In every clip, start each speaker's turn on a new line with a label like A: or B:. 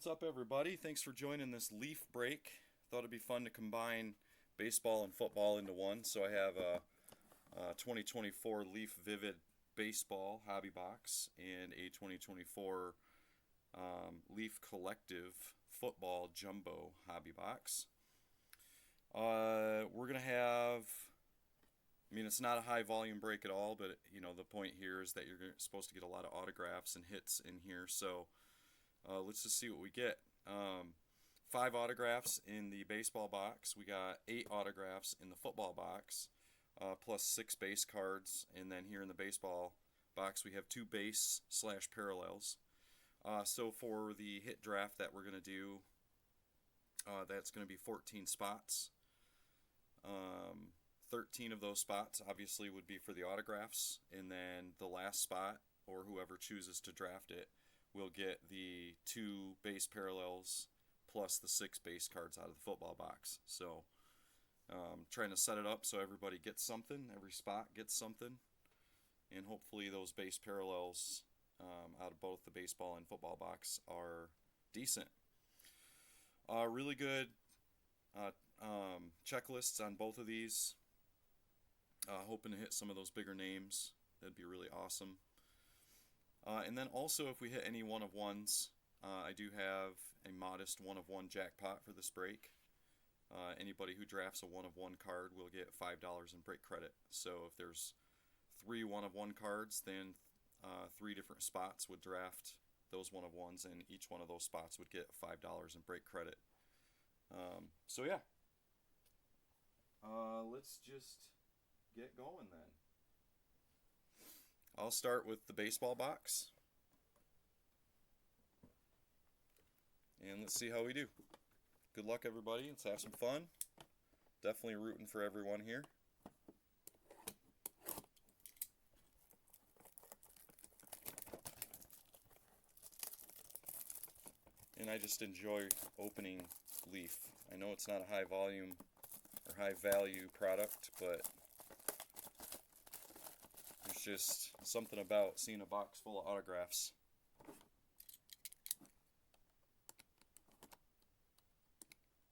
A: What's up, everybody? Thanks for joining this leaf break. Thought it'd be fun to combine baseball and football into one. So I have a 2024 Leaf Vivid Baseball hobby box and a 2024 Leaf Collective Football Jumbo hobby box. We're gonna have. I mean, it's not a high volume break at all, but the point here is that you're supposed to get a lot of autographs and hits in here. So let's just see what we get. 5 autographs in the baseball box. We got 8 autographs in the football box, plus 6 base cards. And then here in the baseball box, we have 2 base/parallels. So for the hit draft that we're going to do, that's going to be 14 spots. 13 of those spots obviously would be for the autographs, and then the last spot, or whoever chooses to draft it, will get the 2 base parallels plus the 6 base cards out of the football box. So trying to set it up so everybody gets something, every spot gets something, and hopefully those base parallels out of both the baseball and football box are decent. Really good checklists on both of these. Hoping to hit some of those bigger names. That'd be really awesome. And then also, if we hit any one-of-ones, I do have a modest one-of-one jackpot for this break. Anybody who drafts a one-of-one card will get $5 in break credit. So if there's 3 one-of-one cards, then 3 different spots would draft those one-of-ones, and each one of those spots would get $5 in break credit. So yeah, let's just get going then. I'll start with the baseball box, and let's see how we do. Good luck, everybody. Let's have some fun. Definitely rooting for everyone here. And I just enjoy opening Leaf. I know it's not a high volume or high value product, but there's just something about seeing a box full of autographs.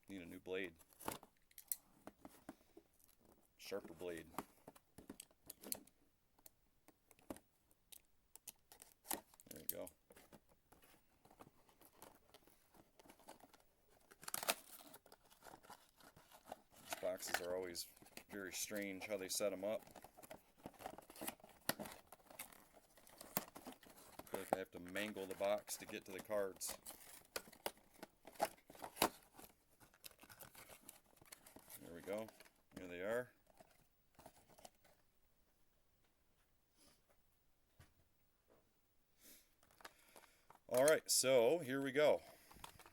A: Need a new blade. Sharper blade. There you go. These boxes are always very strange how they set them up. I feel like I have to mangle the box to get to the cards. There we go. Here they are. Alright, so here we go.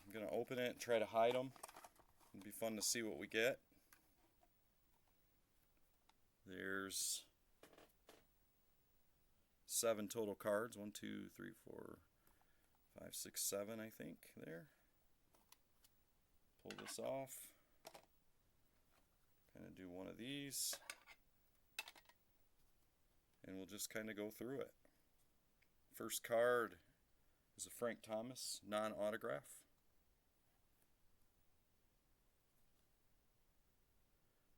A: I'm going to open it and try to hide them. It'll be fun to see what we get. There's 7 total cards. 1, 2, 3, 4, 5, 6, 7, I think, there. Pull this off. Kind of do one of these. And we'll just kind of go through it. First card is a Frank Thomas non-autograph.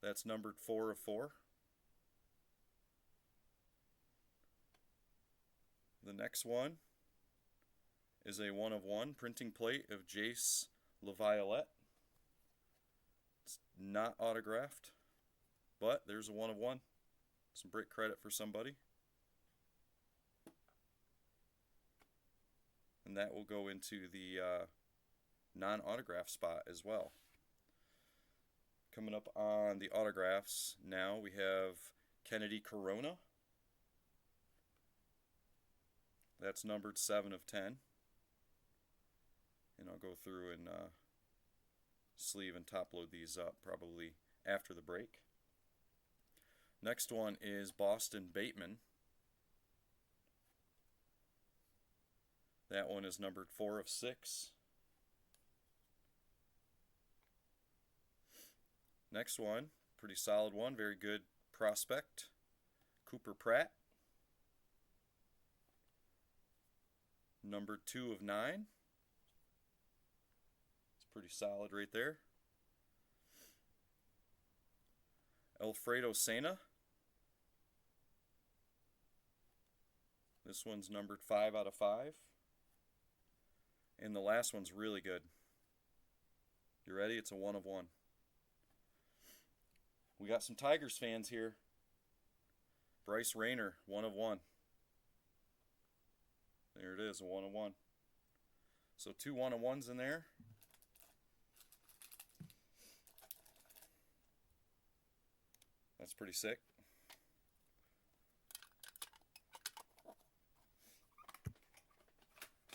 A: That's numbered 4 of 4. The next one is a 1-of-1 printing plate of Jace LaViolette. It's not autographed, but there's a 1-of-1. Some break credit for somebody. And that will go into the non-autograph spot as well. Coming up on the autographs now, we have Kennedy Corona. That's numbered 7 of 10. And I'll go through and sleeve and top load these up probably after the break. Next one is Boston Bateman. That one is numbered 4 of 6. Next one, pretty solid one, very good prospect, Cooper Pratt. Numbered 2 of 9. pretty solid right there. Alfredo Sena. This one's numbered 5 out of 5. And the last one's really good. You ready? It's a 1 of 1. We got some Tigers fans here. Bryce Rayner, 1 of 1. There it is, a 1 of 1. So 2 1 of 1s in there. That's pretty sick.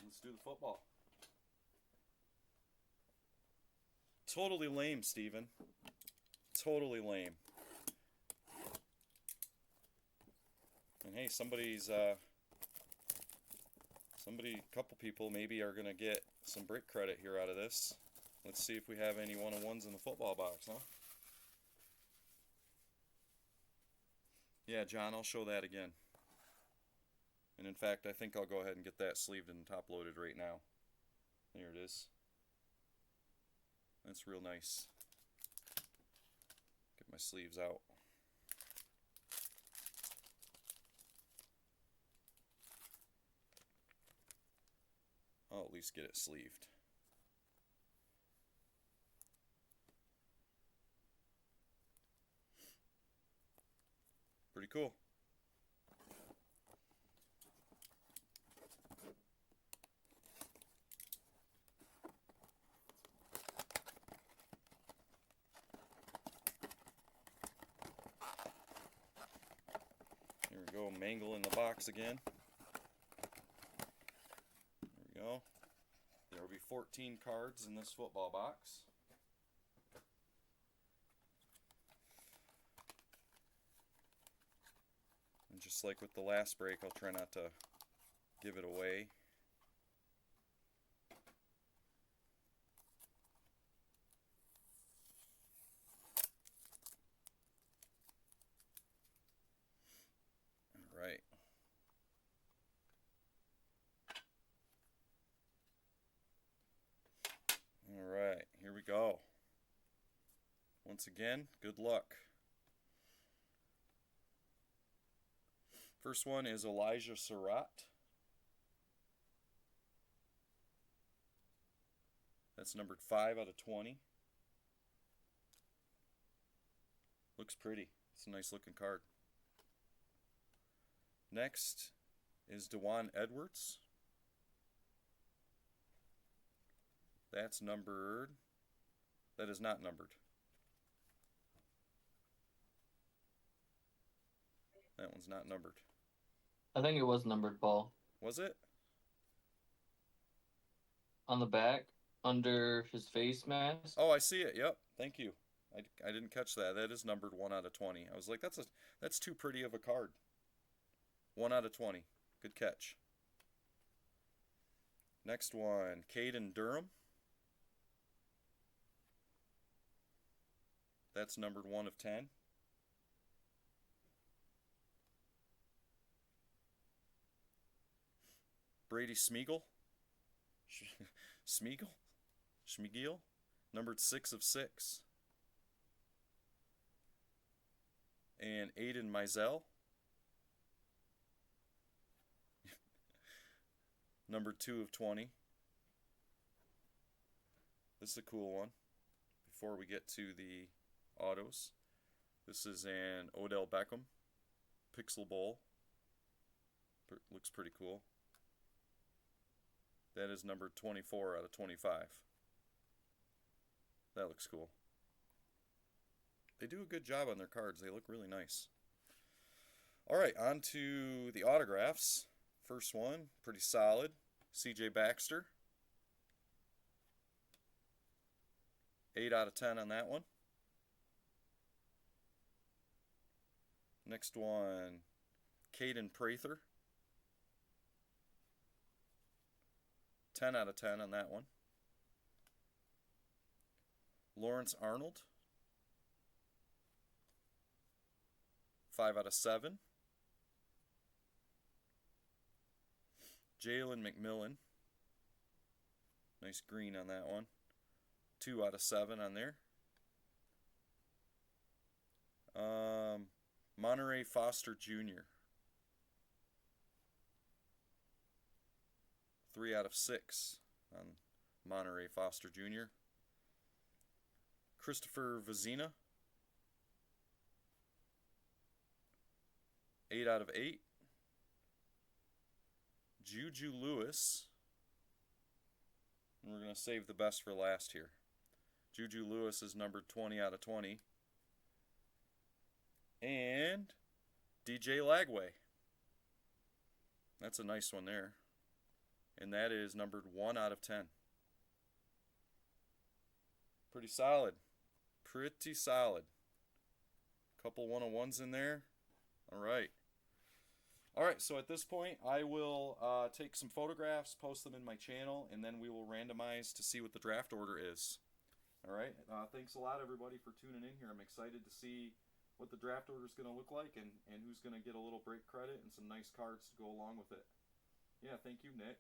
A: Let's do the football. Totally lame, Steven. Totally lame. And hey, a couple people maybe are going to get some break credit here out of this. Let's see if we have any 1 of 1s in the football box, huh? Yeah, John, I'll show that again. And in fact, I think I'll go ahead and get that sleeved and top loaded right now. There it is. That's real nice. Get my sleeves out. I'll at least get it sleeved. Pretty cool. Here we go, mangle in the box again. There we go. There will be 14 cards in this football box. And just like with the last break, I'll try not to give it away. All right. All right, here we go. Once again, good luck. First one is Elijah Surratt. That's numbered 5 out of 20. Looks pretty. It's a nice looking card. Next is Dewan Edwards. That's numbered. That is not numbered. That one's not numbered.
B: I think it was numbered, Paul.
A: Was it?
B: On the back, under his face mask.
A: Oh, I see it. Yep. Thank you. I didn't catch that. That is numbered 1 out of 20. I was like, that's too pretty of a card. 1 out of 20. Good catch. Next one, Caden Durham. That's numbered 1 of 10. Brady Smeagol. Schmeigel. Numbered 6 of 6. And Aiden Mizell. Numbered 2 of 20. This is a cool one. Before we get to the autos, this is an Odell Beckham Pixel Bowl. Looks pretty cool. That is numbered 24 out of 25. That looks cool. They do a good job on their cards. They look really nice. All right, on to the autographs. First one, pretty solid. C.J. Baxter. 8 out of 10 on that one. Next one, Caden Prather. 10 out of 10 on that one. Lawrence Arnold. 5 out of 7. Jalen McMillan. Nice green on that one. 2 out of 7 on there. Monterey Foster Jr. 3 out of 6 on Monterey Foster Jr. Christopher Vizina. 8 out of 8. Juju Lewis. And we're going to save the best for last here. Juju Lewis is numbered 20 out of 20. And DJ Lagway. That's a nice one there. And that is numbered 1 out of 10. Pretty solid. Pretty solid. Couple 101s in there. All right. All right, so at this point, I will take some photographs, post them in my channel, and then we will randomize to see what the draft order is. All right, thanks a lot, everybody, for tuning in here. I'm excited to see what the draft order is going to look like and who's going to get a little break credit and some nice cards to go along with it. Yeah, thank you, Nick.